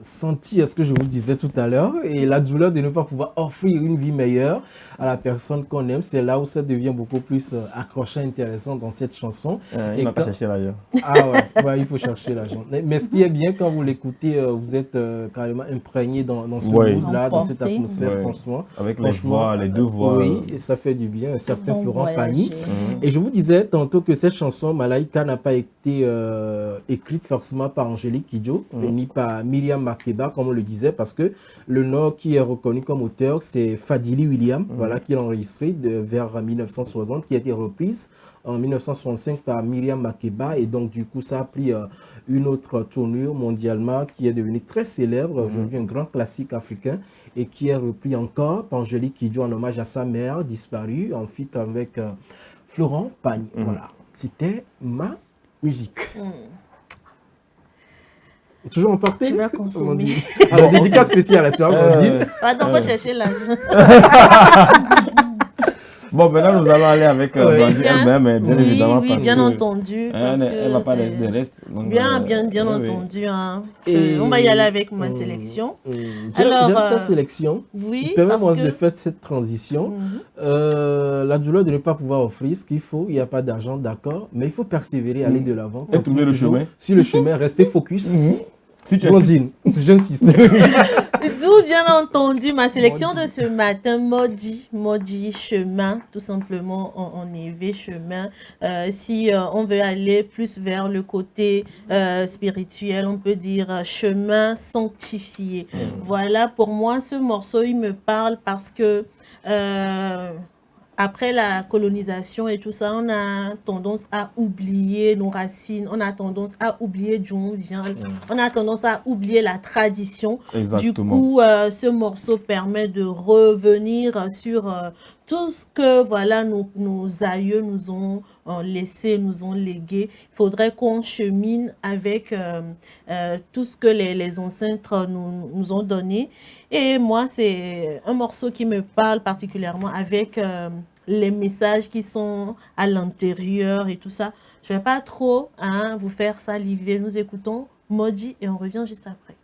Sentir ce que je vous disais tout à l'heure et la douleur de ne pas pouvoir offrir une vie meilleure à la personne qu'on aime, c'est là où ça devient beaucoup plus accrochant, intéressant dans cette chanson. Il n'a pas cherché l'argent. Ah ouais, il faut chercher l'argent. Mais ce qui est bien quand vous l'écoutez, vous êtes carrément imprégné dans ce mood-là, dans cette atmosphère, franchement. Avec les voix, les deux voix. Oui, et ça fait du bien, un certain Florent Pagny. Et je vous disais tantôt que cette chanson, Malaika, n'a pas été écrite forcément par Angélique Kidjo, ni par Myriam Makeba, comme on le disait, parce que le nom qui est reconnu comme auteur, c'est Fadili William, voilà, qui l'a enregistré vers 1960, qui a été reprise en 1965 par Myriam Makeba, et donc du coup ça a pris une autre tournure mondialement qui est devenue très célèbre, aujourd'hui un grand classique africain, et qui est repris encore par Angélique Kidjo en hommage à sa mère disparue, en feat avec Florent Pagny. Voilà, c'était ma musique. Toujours emporté? Je vais consommer. Alors, dédicace spéciale à toi, Blondine. Attends, on va chercher l'argent. Bon, maintenant nous allons aller avec Blondine elle-même, bien évidemment. Oui, bien entendu. Elle ne va pas laisser des restes. Bien entendu. Hein. On va y aller avec ma sélection. J'aime ta sélection. Oui. Permets-moi de faire cette transition. La douleur de ne pas pouvoir offrir ce qu'il faut, il n'y a pas d'argent, d'accord, mais il faut persévérer, aller de l'avant. Et trouver le chemin. Sur le chemin, rester focus. Si tu Blondine, j'insiste. D'où, bien entendu, ma sélection de ce matin, Maudit chemin, tout simplement, en éveil chemin. Si on veut aller plus vers le côté spirituel, on peut dire chemin sanctifié. Voilà, pour moi, ce morceau, il me parle parce que après la colonisation et tout ça, on a tendance à oublier nos racines, on a tendance à oublier d'où on vient, on a tendance à oublier la tradition. Exactement. Du coup, ce morceau permet de revenir sur tout ce que voilà, nos aïeux nous ont laissé, nous ont légué. Il faudrait qu'on chemine avec tout ce que les ancêtres nous ont donné. Et moi, c'est un morceau qui me parle particulièrement avec les messages qui sont à l'intérieur et tout ça. Je ne vais pas trop vous faire saliver. Nous écoutons Maudit et on revient juste après.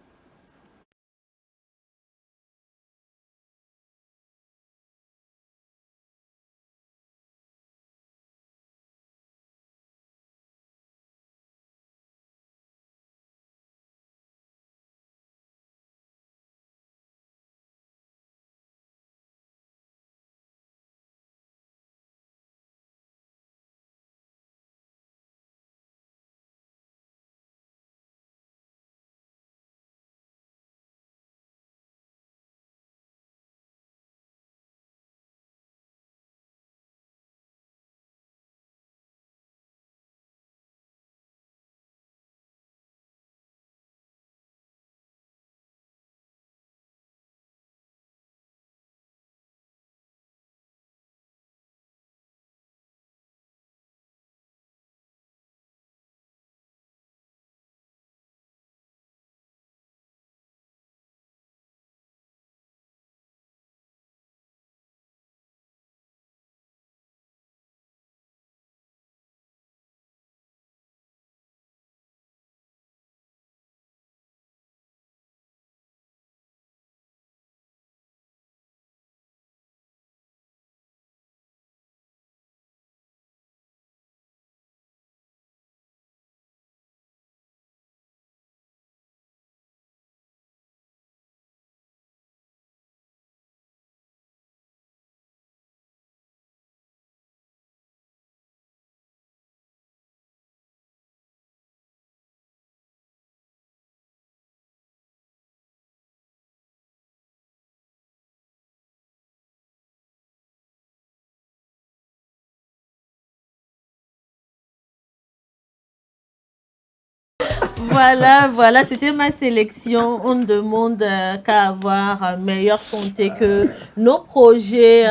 Voilà, c'était ma sélection. On ne demande qu'à avoir meilleure santé, que nos projets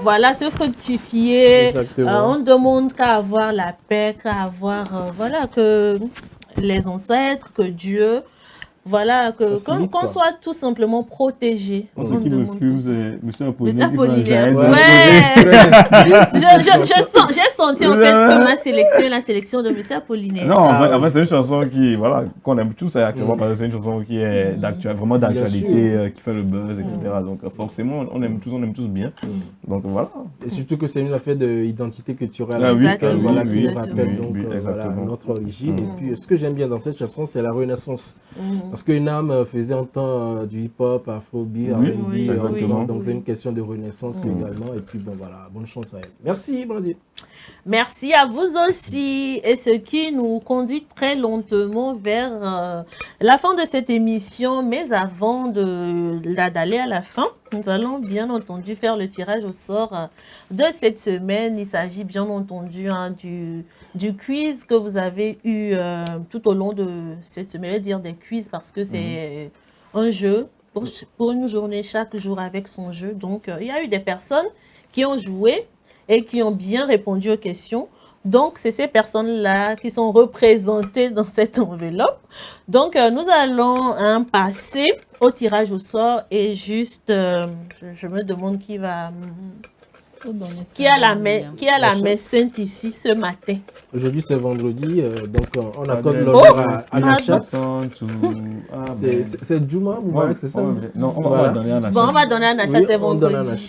voilà, se fructifier. On ne demande qu'à avoir la paix, qu'à avoir voilà, que les ancêtres, que Dieu, voilà, qu'on soit tout simplement protégés. Ce qui me fume, c'est M. Apollinaire. J'ai senti en fait que ma sélection est la sélection de M. Apollinaire. Non, en fait c'est une chanson qui, voilà, qu'on aime tous actuellement parce que c'est une chanson qui est vraiment d'actualité, qui fait le buzz, etc. Donc forcément, on aime tous bien. Donc voilà. Et surtout que c'est une affaire d'identité culturelle. Voilà, qui rappelle donc notre origine. Et puis ce que j'aime bien dans cette chanson, c'est la renaissance. Parce que Nam faisait un temps du hip-hop, afrobeat, R&B, donc c'est une question de renaissance également. Et puis bon voilà, bonne chance à elle. Merci, Brandi. Merci à vous aussi. Et ce qui nous conduit très lentement vers la fin de cette émission. Mais avant d'aller à la fin, nous allons bien entendu faire le tirage au sort de cette semaine. Il s'agit bien entendu du quiz que vous avez eu tout au long de cette semaine. Je vais dire des quiz parce que c'est un jeu pour une journée, chaque jour avec son jeu. Donc, il y a eu des personnes qui ont joué et qui ont bien répondu aux questions. Donc, c'est ces personnes-là qui sont représentées dans cette enveloppe. Donc, nous allons passer au tirage au sort et juste, je me demande qui va... Qui a la main sainte ici ce matin? Aujourd'hui c'est vendredi, donc on accorde l'honneur à Nachat. C'est Juma Moubarak, c'est ça? Non, on va donner à Nachat. Bon, on va donner à Nachat, c'est vendredi.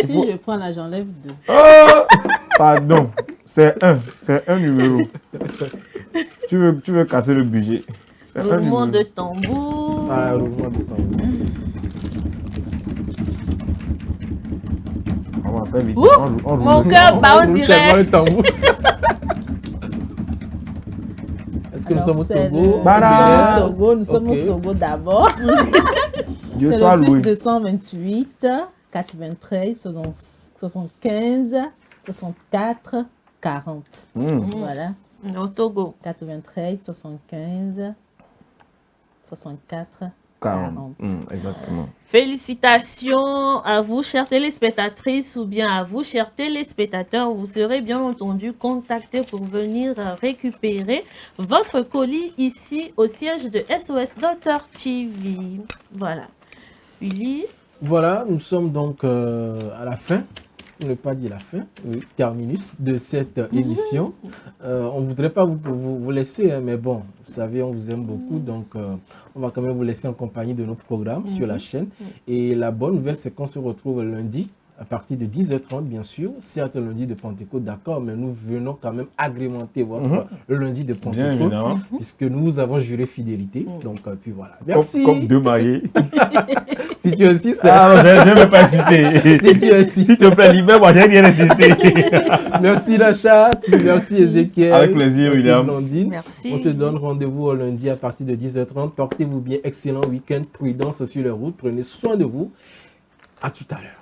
Si je prends là, j'enlève 2. Oh, pardon, c'est un numéro. tu veux casser le budget. Roulement de tambour. Ah, roulement de tambour. On va faire vite. Ouh, On mon roule. cœur bat, on roule dirait. tellement le tambour. Est-ce que nous sommes au Togo? Banane. Nous sommes Ok. au Togo d'abord. Dieu C'est soit le plus loué. 228, 93, 75, 64, 40. Voilà. Au Togo. 93, 75, 64, 40. 40. Exactement. Félicitations à vous, chères téléspectatrices, ou bien à vous, chers téléspectateurs. Vous serez bien entendu contactés pour venir récupérer votre colis ici au siège de SOS Docteur TV. Voilà. Willy, Voilà, nous sommes donc à la fin, pour ne pas dire la fin, oui, terminus de cette émission. On ne voudrait pas vous laisser, hein, mais bon, vous savez, on vous aime beaucoup, donc on va quand même vous laisser en compagnie de nos programmes sur la chaîne. Et la bonne nouvelle, c'est qu'on se retrouve lundi à partir de 10h30, bien sûr. Certes, le lundi de Pentecôte, d'accord, mais nous venons quand même agrémenter votre lundi de Bien Pentecôte, évidemment. puisque nous avons juré fidélité. Donc, puis voilà. Merci. Comme deux mariés. Si tu insistes, Ah, je ne vais pas insister. si tu insistes. S'il te plaît, libère-moi, j'ai bien insisté. Merci Lachat, merci Ezekiel. Avec plaisir, merci William. Blandine. merci. On se donne rendez-vous au lundi à partir de 10h30. Portez-vous bien, excellent week-end, prudence sur les routes. Prenez soin de vous. À tout à l'heure.